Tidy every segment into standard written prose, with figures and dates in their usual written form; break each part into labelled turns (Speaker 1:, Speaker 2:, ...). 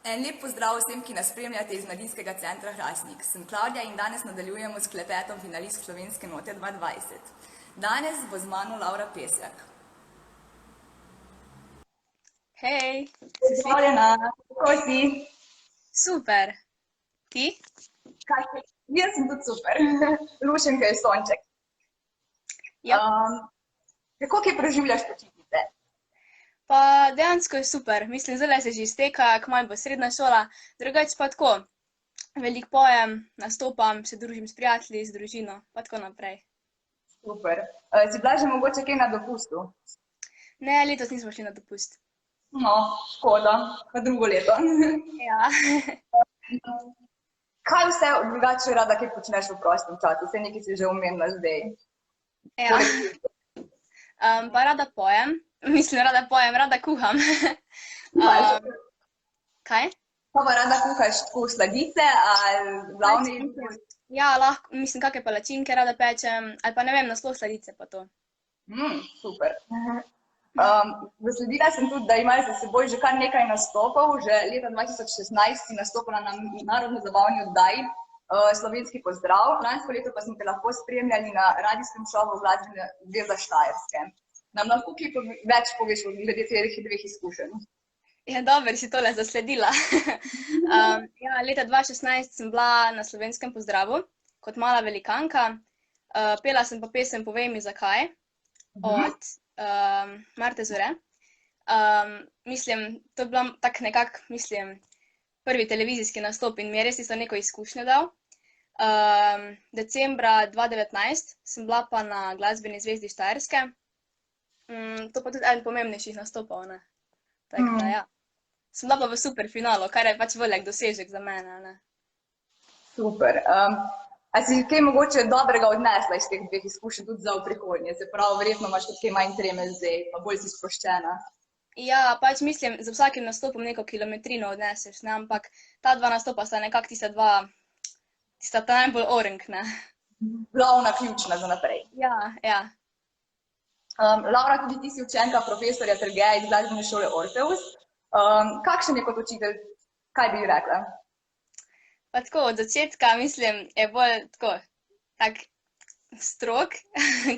Speaker 1: En lep pozdrav vsem, ki nas spremljate iz Mladinskega centra Hrastnik. Sem Klavdija in danes nadaljujemo s klepetom finalistk Slovenske note 2020. Danes bo z mano Laura Pesjak.
Speaker 2: Hej,
Speaker 1: Pozdravljena, kako si?
Speaker 2: super. Ti?
Speaker 1: Jaz sem tudi super. Lušenka je sonček.
Speaker 2: Ja.
Speaker 1: Kako kaj preživljaš počitnice?
Speaker 2: Pa dejansko je super. Mislim, zdaj se že izteka, kmalu bo srednja šola. Drugače pa tako. Veliko pojem, nastopam, se družim s prijatelji, z družino, pa tako naprej.
Speaker 1: Super. Si bila že mogoče kaj na dopustu?
Speaker 2: Ne, letos nismo šli na dopust.
Speaker 1: No, škoda, pa drugo leto.
Speaker 2: Ja.
Speaker 1: Kaj vse drugače rada kaj počneš v prostem času? Vse nekaj si že omenila zdaj.
Speaker 2: Ja. Pa rada pojem. Mislim, rada pojem, rada kuham. Kaj?
Speaker 1: Pa rada kuhaš tako sladice ali glavni?
Speaker 2: Ja, lahko, mislim, kakšne palačinke rada pečem, ali pa ne vem, nasploh sladice pa to.
Speaker 1: Super. Zasledila sem tudi, da imaš za seboj že kar nekaj nastopov. Že leta 2016 si nastopala na narodno zabavni oddaji Slovenski pozdrav. Lansko leto pa smo te lahko spremljali na radijskem šovu Glasbena zveza Štajerske. Nam lahko kaj več poveš glede teh dveh izkušenj?
Speaker 2: Ja, dobro si tole zasledila. Ja, leta 2016 sem bila na Slovenskem pozdravu kot mala velikanka. Pela sem pa pesem Povej mi zakaj od Marte Zore. Mislim, to je bila tak nekak, mislim, prvi televizijski nastop in mi je res isto neko izkušnjo dal. Decembra 2019 sem bila pa na Glasbeni zvezdi Štajerske. To pa tudi eden pomembnejših nastopov, ne. Tako da, ja. Sem bila pa v super finalu, kar je pač velik dosežek za mene, ne.
Speaker 1: Super. A si kaj mogoče dobrega odnesla iz teh dveh izkušenj tudi za v prihodnje? Se pravi, verjetno imaš tudi kaj manj treme zdaj, pa bolj si sproščena.
Speaker 2: Ja, pač mislim, za vsakim nastopom neko kilometrino odneseš, ne, ampak ta dva nastopa sta nekako tista ta najbolj oreng, ne.
Speaker 1: Glavna, ključna za naprej.
Speaker 2: Ja, ja.
Speaker 1: Laura, tudi ti si učenka profesorja Sergeja iz Glasbene šole Orfeus. Kakšen je kot učitelj, kaj bi rekla?
Speaker 2: Pa tako, od začetka, mislim, je bolj tako, tak strog,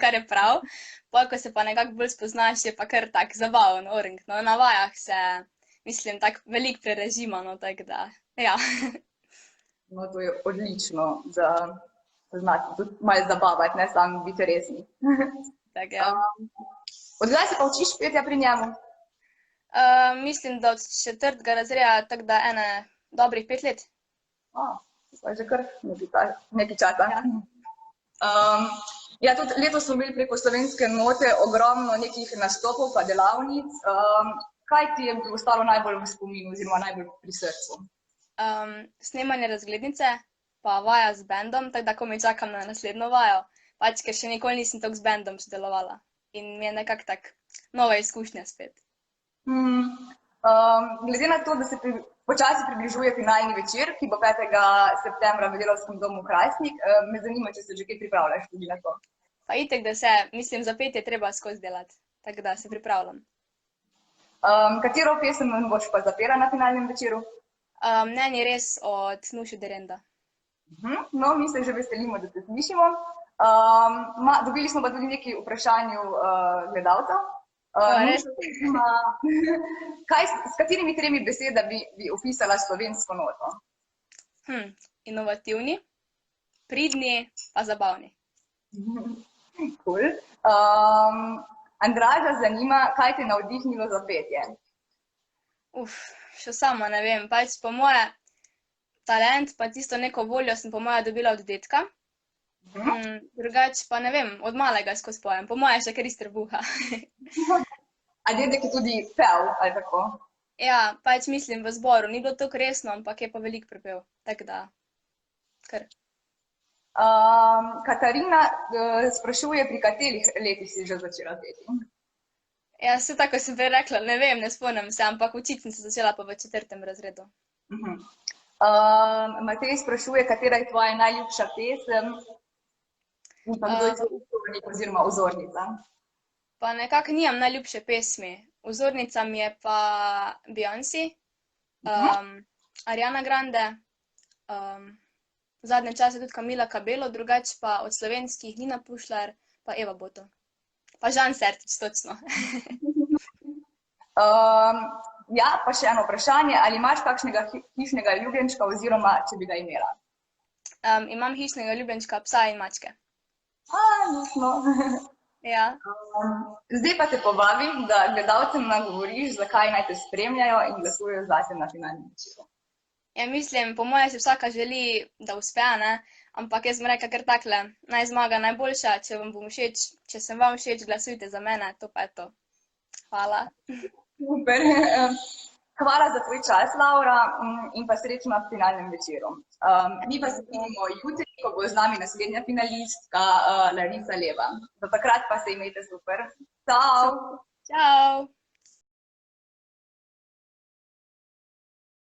Speaker 2: kar je prav. Pol, ko se pa nekako bolj spoznaš, je pa kar tak zabaven, oreng, no, na vajah se, mislim, tako veliko prerežima, no, tako da, ja.
Speaker 1: No, to je odlično za znati, tudi malo zabavati, ne samo biti resni.
Speaker 2: Tako, ja.
Speaker 1: Od kdaj se pa učiš petja pri njemu?
Speaker 2: Mislim, da od 4. razreda, tako da ene dobrih 5 let.
Speaker 1: To je že kar nekaj časa. Ja, tudi letos smo imeli preko Slovenske note ogromno nekih nastopov pa delavnic. Kaj ti je ostalo najbolj v spominu oziroma najbolj pri srcu?
Speaker 2: Snemanje razglednice, pa vaja z bendom, tako da komaj čakam na naslednjo vajo. Pač, ker še nikoli nisem tako z bendom sodelovala. In mi je nekako tak nova izkušnja spet.
Speaker 1: Glede na to, da se počasi približuje finalni večer, ki bo 5. septembra v Delavskem domu Hrastnik, me zanima, če se že kaj pripravljaš tudi na to.
Speaker 2: Pa itek, da se, mislim, za petje treba skozi delati, tako da se pripravljam.
Speaker 1: Katero pesem boš pa zapela na finalnem večeru?
Speaker 2: Mnenje res od Nuše Derenda.
Speaker 1: No, mi se že veselimo, da te slišimo. Dobili smo pa tudi nekaj vprašanj gledalcev. S katerimi 3 besedami bi opisala slovensko noto?
Speaker 2: Inovativni, pridni, pa zabavni.
Speaker 1: Cool. Andraža zanima, kaj te je navdihnilo za petje?
Speaker 2: Še sama ne vem, pač po moje talent pa tisto neko voljo sem po moje dobila od dedka. Drugače pa ne vem, od malega skozi pojem, po moje še kar iz trebuha.
Speaker 1: A dedek je tudi pel, ali tako?
Speaker 2: Ja, pač mislim v zboru, ni bilo tako resno, ampak je pa veliko prepel, tako da, kar.
Speaker 1: Katarina sprašuje, pri katerih letih si že začela peti?
Speaker 2: Ja, vse tako sem prej rekla, ne vem, ne spomnim se, ampak očitno sem začela pa v 4. razredu.
Speaker 1: Matej sprašuje, katera je tvoja najljubša pesem? In pa kdo je tvoj vzornik oziroma vzornica?
Speaker 2: Pa nekako nimam najljubše pesmi. Vzornica mi je pa Beyoncé. Ariana Grande, v zadnjem času tudi Camila Cabello, drugače pa od slovenskih Nina Pušlar pa Eva Boto. Pa Žan Sertič, točno.
Speaker 1: Ja, pa še eno vprašanje, ali imaš kakšnega hišnega ljubljenčka oziroma če bi ga imela?
Speaker 2: Imam hišnega ljubljenčka, psa in mačke.
Speaker 1: Luštno.
Speaker 2: Ja.
Speaker 1: Zdaj pa te povabim, da gledalcem nagovoriš, zakaj naj te spremljajo in glasujejo zase na finalnem večeru.
Speaker 2: Ja, mislim, po moje si vsaka želi, da uspe, ne? Ampak jaz bom rekla kar takle, naj zmaga najboljša, če vam bom všeč, če sem vam všeč, glasujte za mene, to pa je to. Hvala.
Speaker 1: Super. Hvala za tvoj čas, Laura, in pa srečno na finalnem večeru. Mi pa se vidimo jutri, ko bo z nami naslednja finalistka, Larisa Leva. Do takrat pa se imejte super. Ciao.
Speaker 2: Ciao.